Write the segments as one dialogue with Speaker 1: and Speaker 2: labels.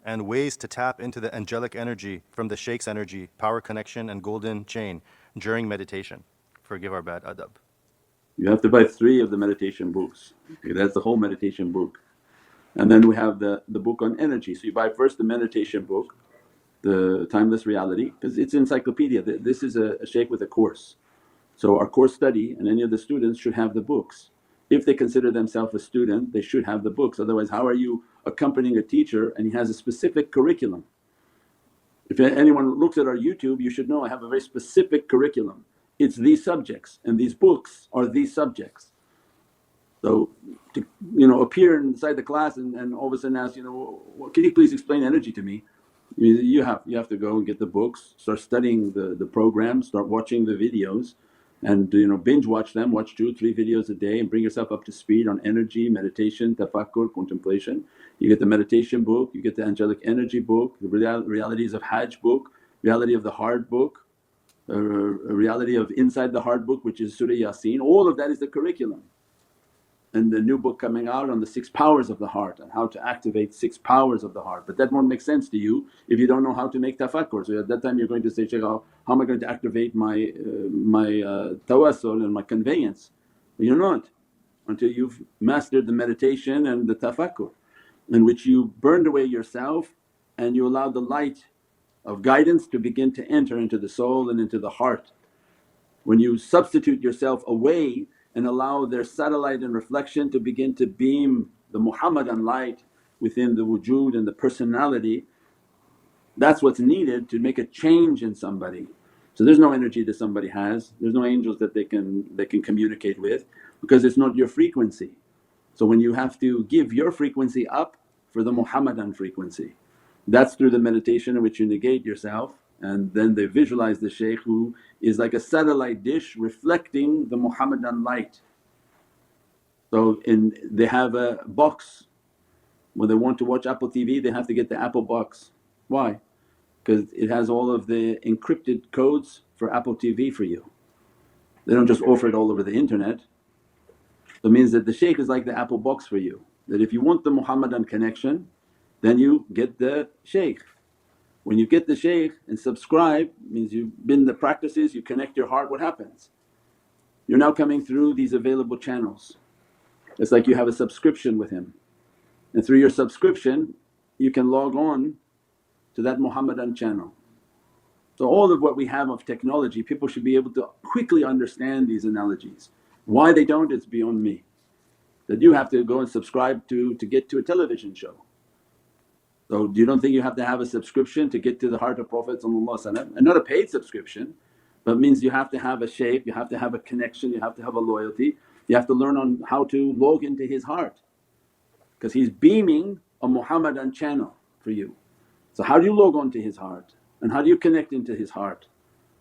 Speaker 1: and ways to tap into the angelic energy from the Shaykh's energy, power connection, and golden chain during meditation. Forgive our bad adab.
Speaker 2: You have to buy 3 of the meditation books. Okay, that's the whole meditation book. And then we have the book on energy. So you buy first the meditation book, the Timeless Reality, because it's encyclopedia. This is a shaykh with a course. So our course study and any of the students should have the books. If they consider themselves a student, they should have the books, otherwise how are you accompanying a teacher and he has a specific curriculum. If anyone looks at our YouTube, you should know I have a very specific curriculum. It's these subjects and these books are these subjects. So to appear inside the class and all of a sudden ask, can you please explain energy to me? You have to go and get the books, start studying the program, start watching the videos and binge watch them, watch 2 or 3 videos a day and bring yourself up to speed on energy, meditation, tafakkur, contemplation. You get the meditation book, you get the angelic energy book, the realities of Hajj book, reality of the heart book, a reality of inside the heart book which is Surah Yasin. All of that is the curriculum. And the new book coming out on the 6 powers of the heart and how to activate 6 powers of the heart. But that won't make sense to you if you don't know how to make tafakkur. So at that time you're going to say, Shaykh, how am I going to activate my tawassul and my conveyance? Well, you're not until you've mastered the meditation and the tafakkur, in which you burned away yourself and you allow the light of guidance to begin to enter into the soul and into the heart. When you substitute yourself away and allow their satellite and reflection to begin to beam the Muhammadan light within the wujood and the personality, that's what's needed to make a change in somebody. So there's no energy that somebody has, there's no angels that they can communicate with because it's not your frequency. So when you have to give your frequency up for the Muhammadan frequency, that's through the meditation in which you negate yourself and then they visualize the shaykh who is like a satellite dish reflecting the Muhammadan light. So they have a box, when they want to watch Apple TV they have to get the Apple box. Why? Because it has all of the encrypted codes for Apple TV for you. They don't just offer it all over the internet. So it means that the shaykh is like the Apple box for you, that if you want the Muhammadan connection then you get the shaykh. When you get the shaykh and subscribe, means you've been the practices, you connect your heart, what happens? You're now coming through these available channels. It's like you have a subscription with him and through your subscription you can log on to that Muhammadan channel. So all of what we have of technology, people should be able to quickly understand these analogies. Why they don't, it's beyond me. That you have to go and subscribe to get to a television show. So you don't think you have to have a subscription to get to the heart of Prophet and not a paid subscription, but means you have to have a shaykh, you have to have a connection, you have to have a loyalty, you have to learn on how to log into his heart because he's beaming a Muhammadan channel for you. So how do you log on to his heart and how do you connect into his heart?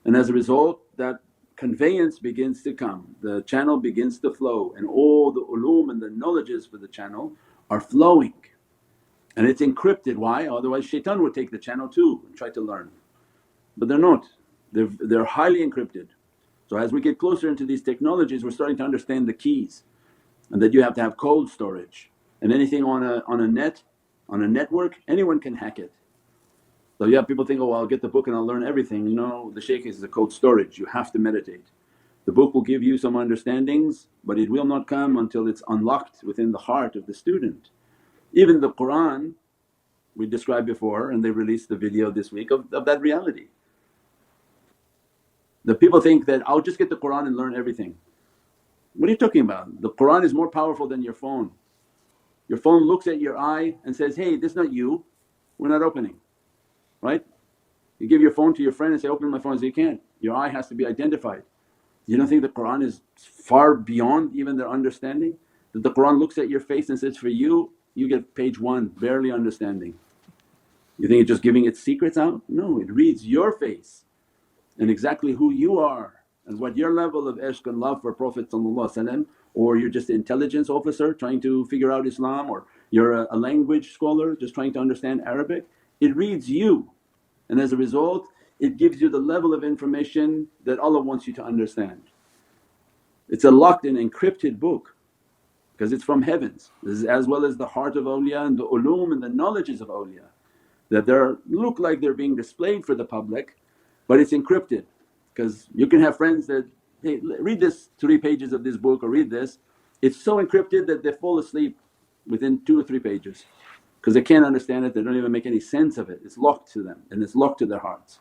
Speaker 2: And as a result that conveyance begins to come, the channel begins to flow and all the ulum and the knowledges for the channel are flowing. And it's encrypted, why? Otherwise shaitan would take the channel too and try to learn. But they're not, they're highly encrypted. So as we get closer into these technologies we're starting to understand the keys and that you have to have cold storage and anything on a network anyone can hack it. So yeah, people think, oh I'll get the book and I'll learn everything. No, the shaykh is the cold storage, you have to meditate. The book will give you some understandings but it will not come until it's unlocked within the heart of the student. Even the Qur'an we described before and they released the video this week of that reality. The people think that, I'll just get the Qur'an and learn everything. What are you talking about? The Qur'an is more powerful than your phone. Your phone looks at your eye and says, hey this is not you, we're not opening, right? You give your phone to your friend and say, open my phone, say you can't, your eye has to be identified. You don't think the Qur'an is far beyond even their understanding? That the Qur'an looks at your face and says, for you, you get page 1 barely understanding. You think it's just giving its secrets out? No, it reads your face and exactly who you are and what your level of ishq and love for Prophet, or you're just an intelligence officer trying to figure out Islam, or you're a language scholar just trying to understand Arabic. It reads you and as a result it gives you the level of information that Allah wants you to understand. It's a locked and encrypted book because it's from heavens. This is as well as the heart of awliya and the ulum and the knowledges of awliya, that look like they're being displayed for the public but it's encrypted. Because you can have friends that, hey, read this 3 pages of this book or read this, it's so encrypted that they fall asleep within 2 or 3 pages because they can't understand it, they don't even make any sense of it, it's locked to them and it's locked to their hearts.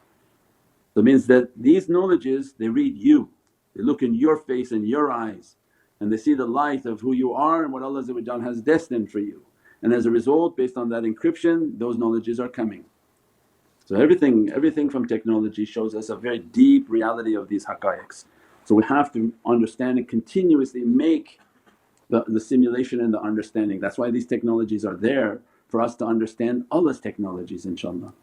Speaker 2: So it means that these knowledges they read you, they look in your face and your eyes and they see the light of who you are and what Allah has destined for you, and as a result based on that encryption those knowledges are coming. So everything from technology shows us a very deep reality of these haqqaiqs. So we have to understand and continuously make the simulation and the understanding. That's why these technologies are there, for us to understand Allah's technologies inshaAllah.